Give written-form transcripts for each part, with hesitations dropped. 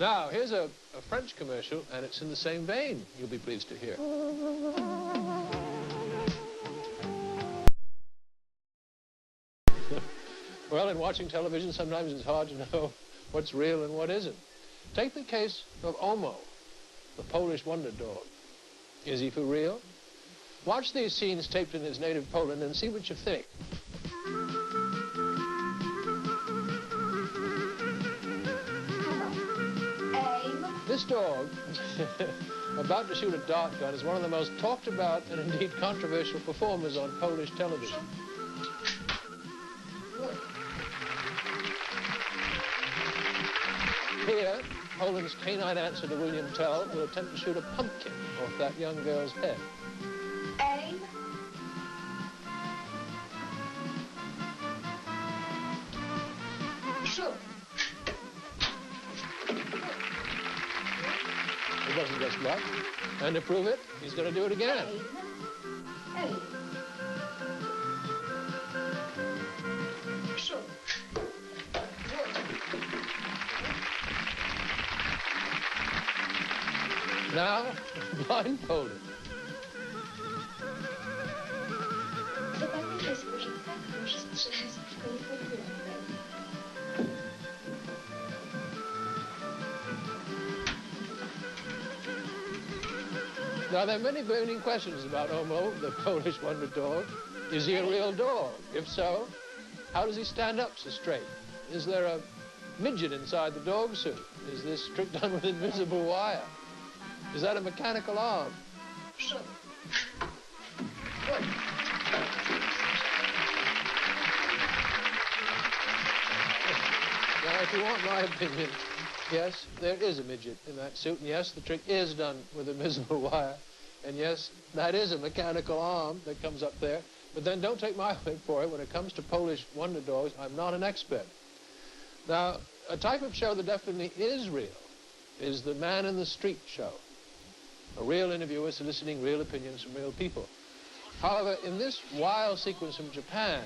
Now, here's a French commercial, and it's in the same vein, you'll be pleased to hear. Well, in watching television, sometimes it's hard to know what's real and what isn't. Take the case of Omo, the Polish wonder dog. Is he for real? Watch these scenes taped in his native Poland and see what you think. This dog, about to shoot a dart gun, is one of the most talked about and indeed controversial performers on Polish television. Here, Poland's canine answer to William Tell will attempt to shoot a pumpkin off that young girl's head. Aim. Shoot. He doesn't just luck. And to prove it, he's going to do it again. Aim. Shoot. Now, blindfolded. Now, there are many burning questions about Omo, the Polish wonder dog. Is he a real dog? If so, how does he stand up so straight? Is there a midget inside the dog suit? Is this trick done with invisible wire? Is that a mechanical arm? Now, if you want my opinion, yes, there is a midget in that suit, and yes, the trick is done with invisible wire, and yes, that is a mechanical arm that comes up there, but then don't take my word for it. When it comes to Polish wonder dogs, I'm not an expert. Now, a type of show that definitely is real is the man in the street show. A real interviewer soliciting real opinions from real people. However, in this wild sequence from Japan,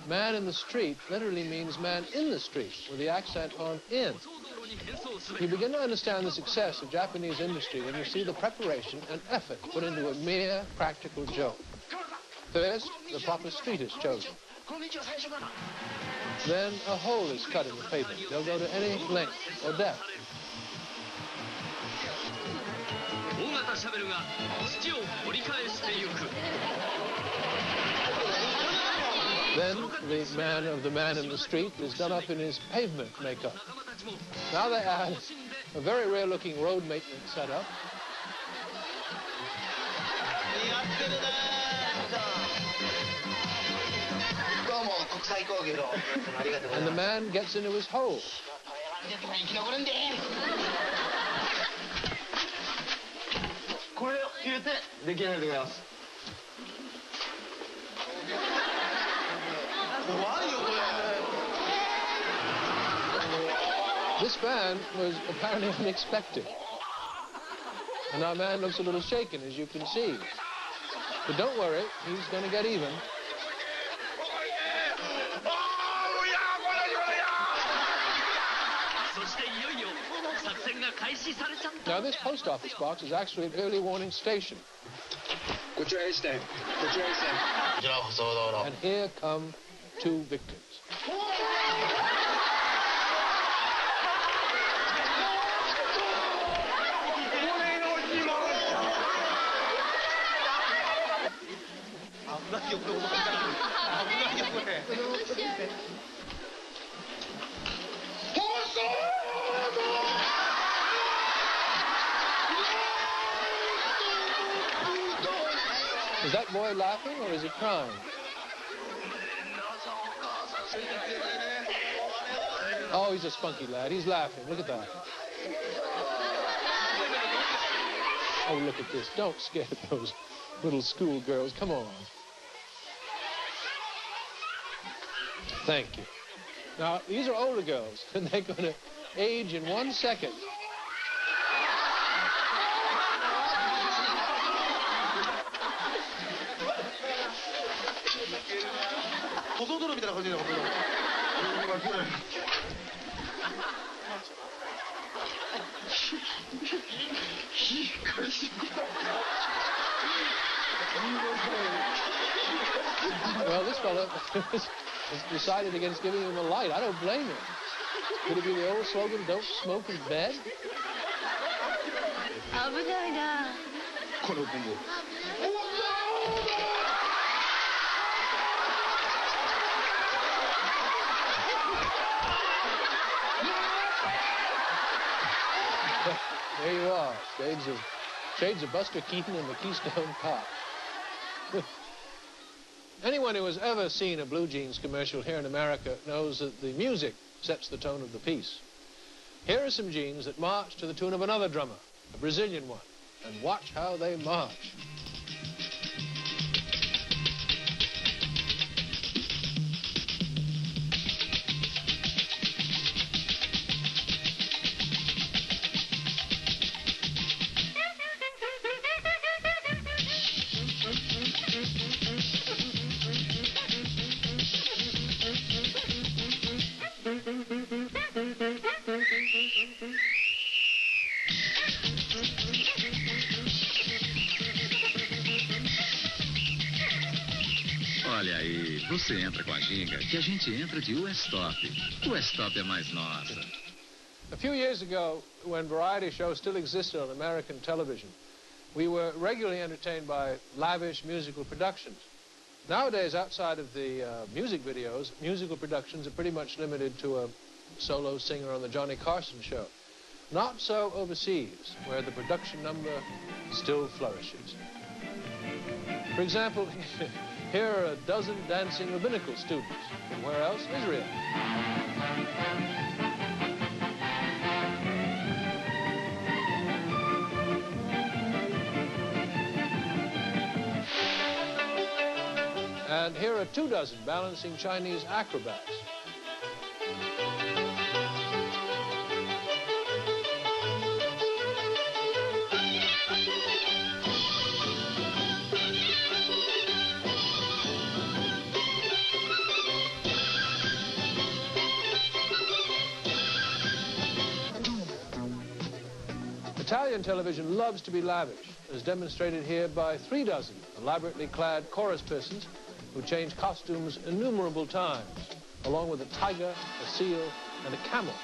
man in the street literally means man in the street, with the accent on in. You begin to understand the success of Japanese industry when you see the preparation and effort put into a mere practical joke. First, the proper street is chosen. Then a hole is cut in the pavement. They'll go to any length or depth. Then the man in the street is done up in his pavement makeup. Now they add a very rare-looking road maintenance setup. And the man gets into his hole. This fan was apparently unexpected. And our man looks a little shaken, as you can see. But don't worry, he's going to get even. Now, this post office box is actually an early warning station. And here come two victims. Is that boy laughing or is he crying? Oh, he's a spunky lad. He's laughing. Look at that. Oh, look at this. Don't scare those little schoolgirls. Come on. Thank you. Now, these are older girls, and they're going to age in 1 second. Well, this fellow has decided against giving him a light. I don't blame him. Could it be the old slogan, don't smoke in bed? There you are, shades of Buster Keaton and the Keystone Cop. Anyone who has ever seen a Blue Jeans commercial here in America knows that the music sets the tone of the piece. Here are some jeans that march to the tune of another drummer, a Brazilian one, and watch how they march. Olha aí, você entra com a ginga que a gente entra de U.S.Stop. U.S.Stop é mais nossa. A few years ago, when variety shows still existed on American television, we were regularly entertained by lavish musical productions. Nowadays, outside of the music videos, musical productions are pretty much limited to a solo singer on the Johnny Carson show. Not so overseas, where the production number still flourishes. For example, here are a dozen dancing rabbinical students. From where else? Israel. And here are 24 balancing Chinese acrobats. Italian television loves to be lavish, as demonstrated here by 24 elaborately clad chorus persons who change costumes innumerable times, along with a tiger, a seal, and a camel.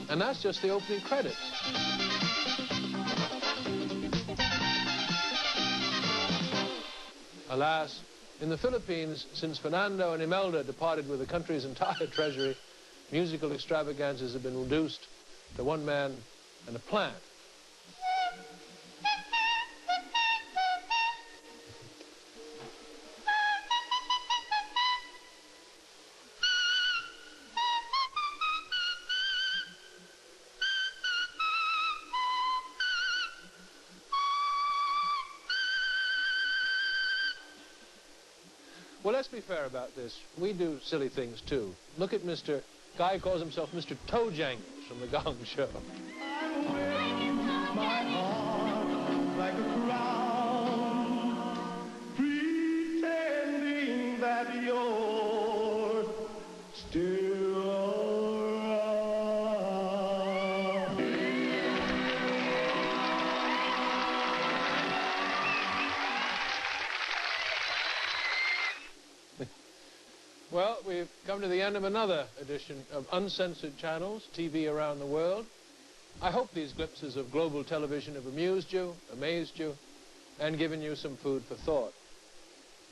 And that's just the opening credits. Alas, in the Philippines, since Fernando and Imelda departed with the country's entire treasury, musical extravagances have been reduced to one man and a plant. Well, let's be fair about this. We do silly things, too. Look at Mr. Guy calls himself Mr. Toe Jangles from the Gong Show. I'm wearing my heart like a crown, pretending that you're still around. Well, we've come to the end of another edition of Uncensored Channels, TV around the world. I hope these glimpses of global television have amused you, amazed you, and given you some food for thought.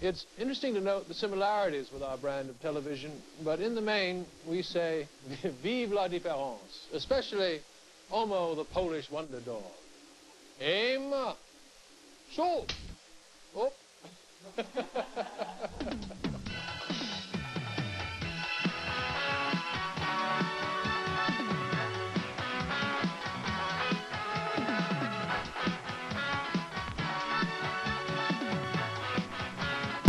It's interesting to note the similarities with our brand of television, but in the main, we say, vive la différence, especially Omo, the Polish wonder dog. Aim, so. Oh.